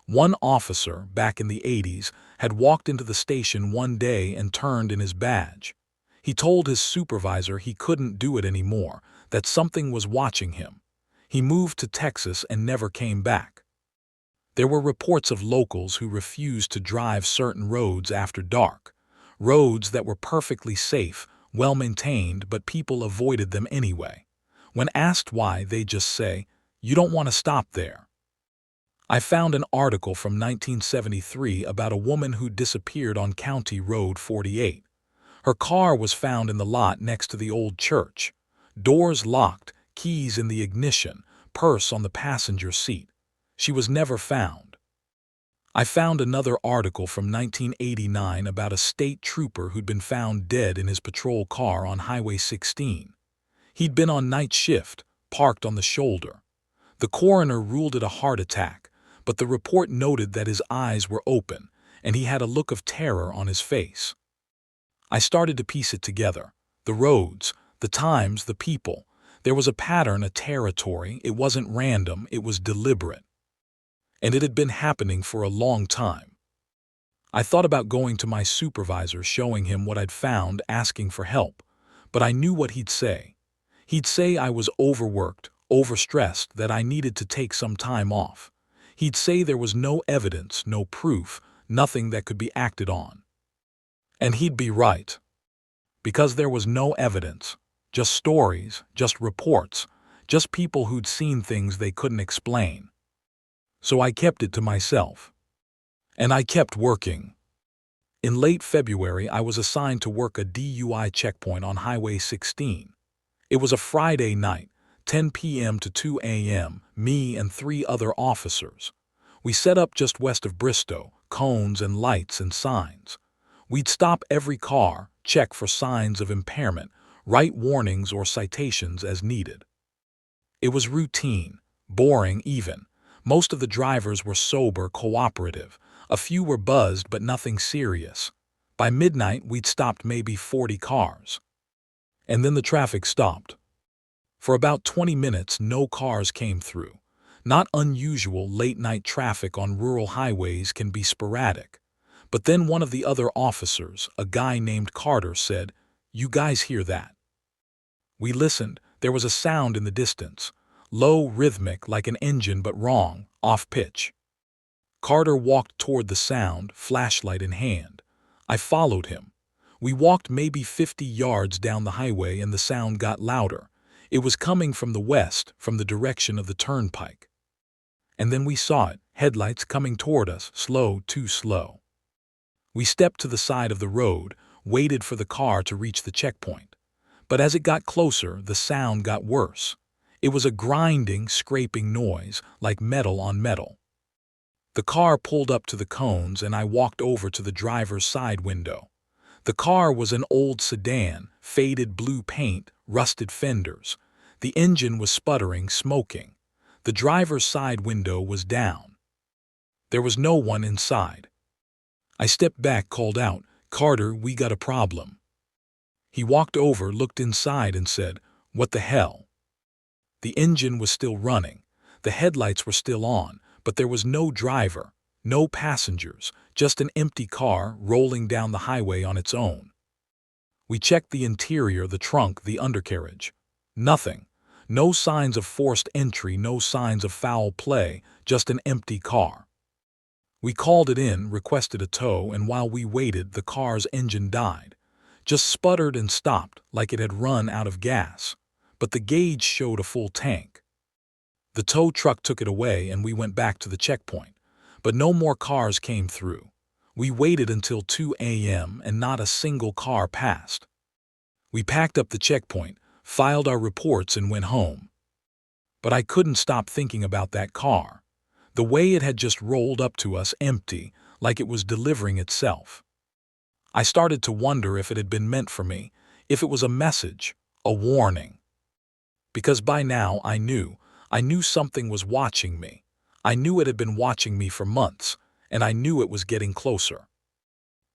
One officer, back in the 80s, had walked into the station one day and turned in his badge. He told his supervisor he couldn't do it anymore, that something was watching him. He moved to Texas and never came back. There were reports of locals who refused to drive certain roads after dark, roads that were perfectly safe, well-maintained, but people avoided them anyway. When asked why, they'd just say, "You don't want to stop there." I found an article from 1973 about a woman who disappeared on County Road 48. Her car was found in the lot next to the old church. Doors locked, keys in the ignition, purse on the passenger seat. She was never found. I found another article from 1989 about a state trooper who'd been found dead in his patrol car on Highway 16. He'd been on night shift, parked on the shoulder. The coroner ruled it a heart attack, but the report noted that his eyes were open and he had a look of terror on his face. I started to piece it together. The roads, the times, the people. There was a pattern, a territory. It wasn't random, it was deliberate. And it had been happening for a long time. I thought about going to my supervisor, showing him what I'd found, asking for help, but I knew what he'd say. He'd say I was overworked, overstressed, that I needed to take some time off. He'd say there was no evidence, no proof, nothing that could be acted on. And he'd be right. Because there was no evidence, just stories, just reports, just people who'd seen things they couldn't explain. So I kept it to myself. And I kept working. In late February, I was assigned to work a DUI checkpoint on Highway 16. It was a Friday night, 10 p.m. to 2 a.m., me and 3 other officers. We set up just west of Bristow, cones and lights and signs. We'd stop every car, check for signs of impairment, write warnings or citations as needed. It was routine, boring even. Most of the drivers were sober, cooperative. A few were buzzed, but nothing serious. By midnight, we'd stopped maybe 40 cars. And then the traffic stopped. For about 20 minutes, no cars came through. Not unusual, late-night traffic on rural highways can be sporadic. But then one of the other officers, a guy named Carter, said, "You guys hear that?" We listened. There was a sound in the distance. Low, rhythmic, like an engine, but wrong, off-pitch. Carter walked toward the sound, flashlight in hand. I followed him. We walked maybe 50 yards down the highway and the sound got louder. It was coming from the west, from the direction of the turnpike. And then we saw it, headlights coming toward us, slow, too slow. We stepped to the side of the road, waited for the car to reach the checkpoint. But as it got closer, the sound got worse. It was a grinding, scraping noise, like metal on metal. The car pulled up to the cones and I walked over to the driver's side window. The car was an old sedan, faded blue paint, rusted fenders. The engine was sputtering, smoking. The driver's side window was down. There was no one inside. I stepped back, called out, "Carter, we got a problem." He walked over, looked inside and said, "What the hell?" The engine was still running. The headlights were still on, but there was no driver, no passengers, just an empty car rolling down the highway on its own. We checked the interior, the trunk, the undercarriage. Nothing. No signs of forced entry, no signs of foul play, just an empty car. We called it in, requested a tow, and while we waited, the car's engine died. Just sputtered and stopped, like it had run out of gas. But the gauge showed a full tank. The tow truck took it away and we went back to the checkpoint. But no more cars came through. We waited until 2 a.m. and not a single car passed. We packed up the checkpoint, filed our reports and went home. But I couldn't stop thinking about that car. The way it had just rolled up to us empty, like it was delivering itself. I started to wonder if it had been meant for me, if it was a message, a warning. Because by now I knew I knew something was watching me. I knew it had been watching me for months, and I knew it was getting closer.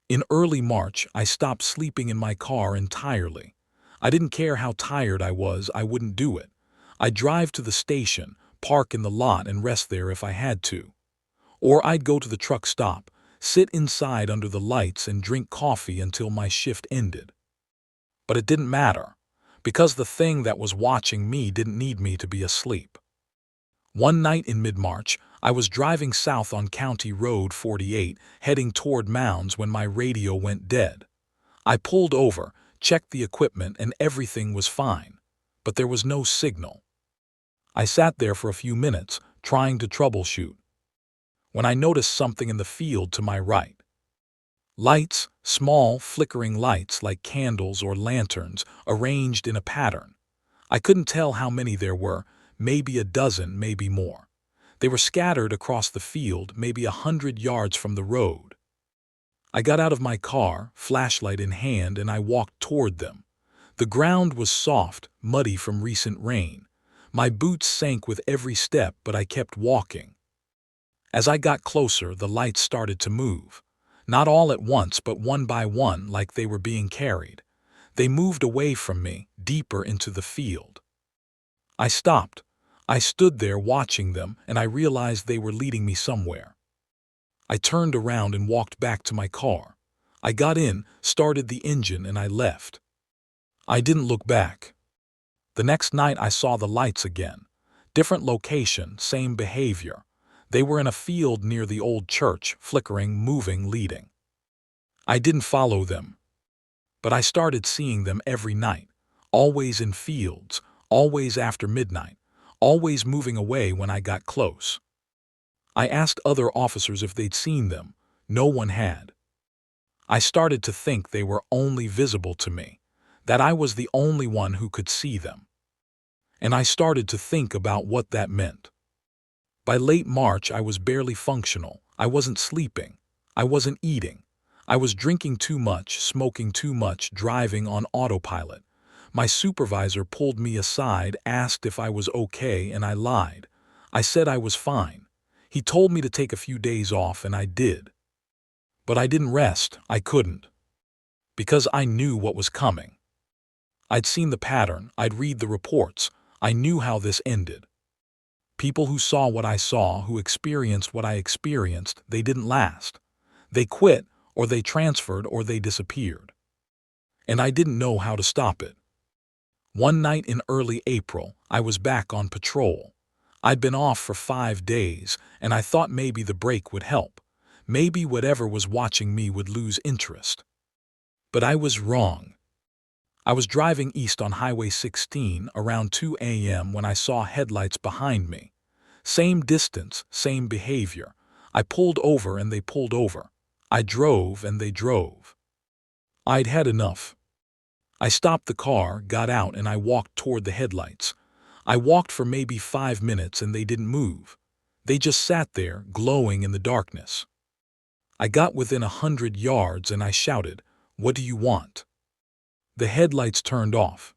In early March, I stopped sleeping in my car entirely. I didn't care how tired I was, I wouldn't do it. I'd drive to the station, park in the lot and rest there if I had to. Or I'd go to the truck stop, sit inside under the lights and drink coffee until my shift ended. But it didn't matter, because the thing that was watching me didn't need me to be asleep. One night in mid-March, I was driving south on County Road 48, heading toward Mounds when my radio went dead. I pulled over, checked the equipment, and everything was fine, but there was no signal. I sat there for a few minutes, trying to troubleshoot, when I noticed something in the field to my right. Lights, small, flickering lights like candles or lanterns, arranged in a pattern. I couldn't tell how many there were, maybe a dozen, maybe more. They were scattered across the field, maybe 100 yards from the road. I got out of my car, flashlight in hand, and I walked toward them. The ground was soft, muddy from recent rain. My boots sank with every step, but I kept walking. As I got closer, the lights started to move. Not all at once, but one by one, like they were being carried. They moved away from me, deeper into the field. I stopped. I stood there watching them, and I realized they were leading me somewhere. I turned around and walked back to my car. I got in, started the engine, and I left. I didn't look back. The next night I saw the lights again. Different location, same behavior. They were in a field near the old church, flickering, moving, leading. I didn't follow them. But I started seeing them every night, always in fields, always after midnight, always moving away when I got close. I asked other officers if they'd seen them. No one had. I started to think they were only visible to me, that I was the only one who could see them. And I started to think about what that meant. By late March, I was barely functional. I wasn't sleeping. I wasn't eating. I was drinking too much, smoking too much, driving on autopilot. My supervisor pulled me aside, asked if I was okay, and I lied. I said I was fine. He told me to take a few days off, and I did. But I didn't rest. I couldn't. Because I knew what was coming. I'd seen the pattern. I'd read the reports. I knew how this ended. People who saw what I saw, who experienced what I experienced, they didn't last. They quit, or they transferred, or they disappeared. And I didn't know how to stop it. One night in early April, I was back on patrol. I'd been off for 5 days, and I thought maybe the break would help. Maybe whatever was watching me would lose interest. But I was wrong. I was driving east on Highway 16 around 2 a.m. when I saw headlights behind me. Same distance, same behavior. I pulled over and they pulled over. I drove and they drove. I'd had enough. I stopped the car, got out, and I walked toward the headlights. I walked for maybe 5 minutes and they didn't move. They just sat there, glowing in the darkness. I got within 100 yards and I shouted, "What do you want?" The headlights turned off.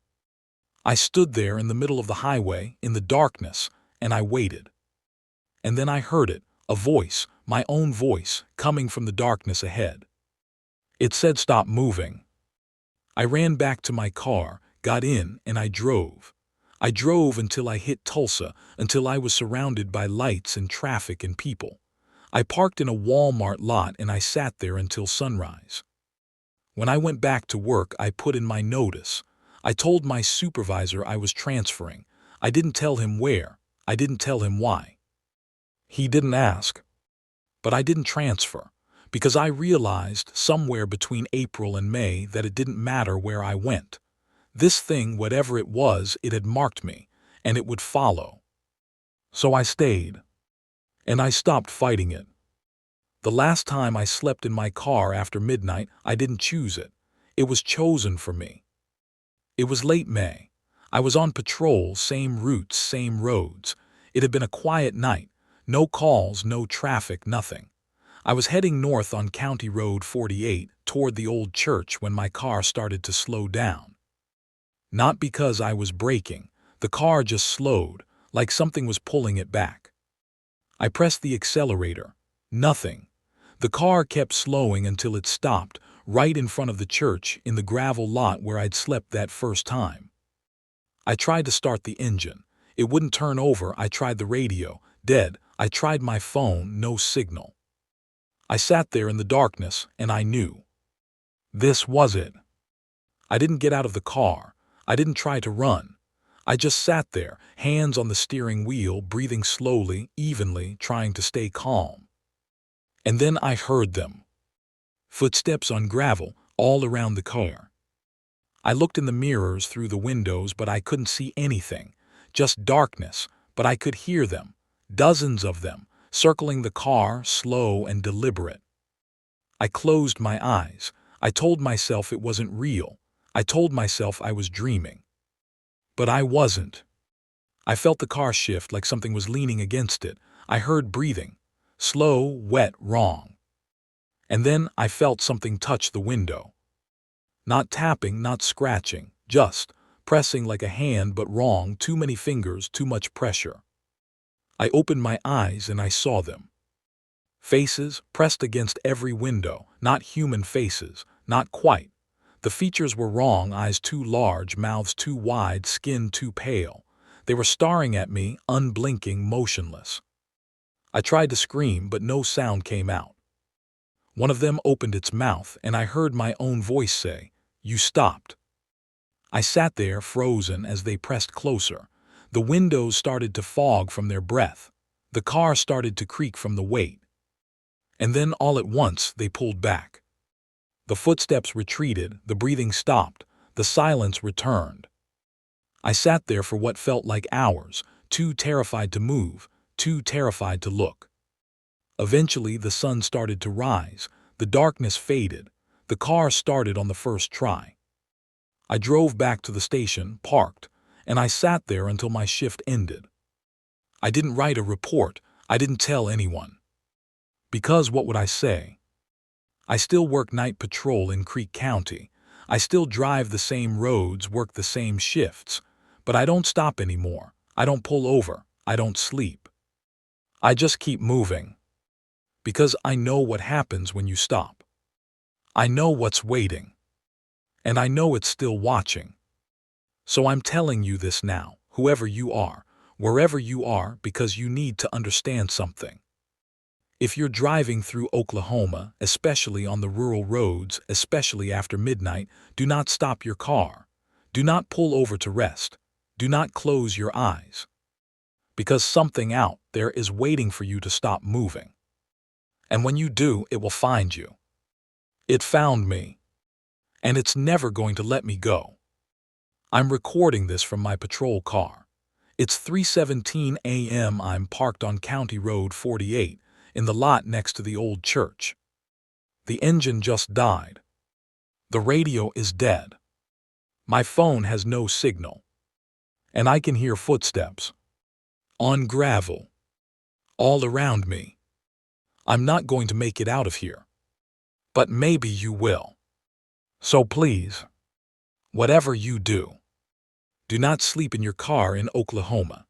I stood there in the middle of the highway, in the darkness, and I waited. And then I heard it, a voice, my own voice, coming from the darkness ahead. It said, "Stop moving." I ran back to my car, got in, and I drove. I drove until I hit Tulsa, until I was surrounded by lights and traffic and people. I parked in a Walmart lot and I sat there until sunrise. When I went back to work, I put in my notice. I told my supervisor I was transferring. I didn't tell him where. I didn't tell him why. He didn't ask. But I didn't transfer, because I realized somewhere between April and May that it didn't matter where I went. This thing, whatever it was, it had marked me, and it would follow. So I stayed. And I stopped fighting it. The last time I slept in my car after midnight, I didn't choose it. It was chosen for me. It was late May. I was on patrol, same routes, same roads. It had been a quiet night. No calls, no traffic, nothing. I was heading north on County Road 48 toward the old church when my car started to slow down. Not because I was braking. The car just slowed, like something was pulling it back. I pressed the accelerator. Nothing. The car kept slowing until it stopped, right in front of the church in the gravel lot where I'd slept that first time. I tried to start the engine. It wouldn't turn over. I tried the radio. Dead. I tried my phone. No signal. I sat there in the darkness, and I knew. This was it. I didn't get out of the car. I didn't try to run. I just sat there, hands on the steering wheel, breathing slowly, evenly, trying to stay calm. And then I heard them. Footsteps on gravel, all around the car. I looked in the mirrors through the windows, but I couldn't see anything. Just darkness, but I could hear them. Dozens of them, circling the car, slow and deliberate. I closed my eyes. I told myself it wasn't real. I told myself I was dreaming. But I wasn't. I felt the car shift like something was leaning against it. I heard breathing. Slow, wet, wrong. And then I felt something touch the window. Not tapping, not scratching, just pressing like a hand, but wrong, too many fingers, too much pressure. I opened my eyes and I saw them. Faces pressed against every window, not human faces, not quite. The features were wrong, eyes too large, mouths too wide, skin too pale. They were staring at me, unblinking, motionless. I tried to scream, but no sound came out. One of them opened its mouth, and I heard my own voice say, "You stopped." I sat there, frozen, as they pressed closer. The windows started to fog from their breath. The car started to creak from the weight. And then all at once they pulled back. The footsteps retreated, the breathing stopped, the silence returned. I sat there for what felt like hours, too terrified to move, too terrified to look. Eventually the sun started to rise, the darkness faded, the car started on the first try. I drove back to the station, parked, and I sat there until my shift ended. I didn't write a report, I didn't tell anyone. Because what would I say? I still work night patrol in Creek County. I still drive the same roads, work the same shifts. But I don't stop anymore. I don't pull over. I don't sleep. I just keep moving. Because I know what happens when you stop. I know what's waiting. And I know it's still watching. So I'm telling you this now, whoever you are, wherever you are, because you need to understand something. If you're driving through Oklahoma, especially on the rural roads, especially after midnight, do not stop your car. Do not pull over to rest. Do not close your eyes. Because something out there is waiting for you to stop moving. And when you do, it will find you. It found me. And it's never going to let me go. I'm recording this from my patrol car. It's 3:17 a.m. I'm parked on County Road 48, in the lot next to the old church. The engine just died. The radio is dead. My phone has no signal. And I can hear footsteps. On gravel. All around me. I'm not going to make it out of here. But maybe you will. So please, whatever you do not sleep in your car in Oklahoma.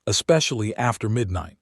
Especially after midnight.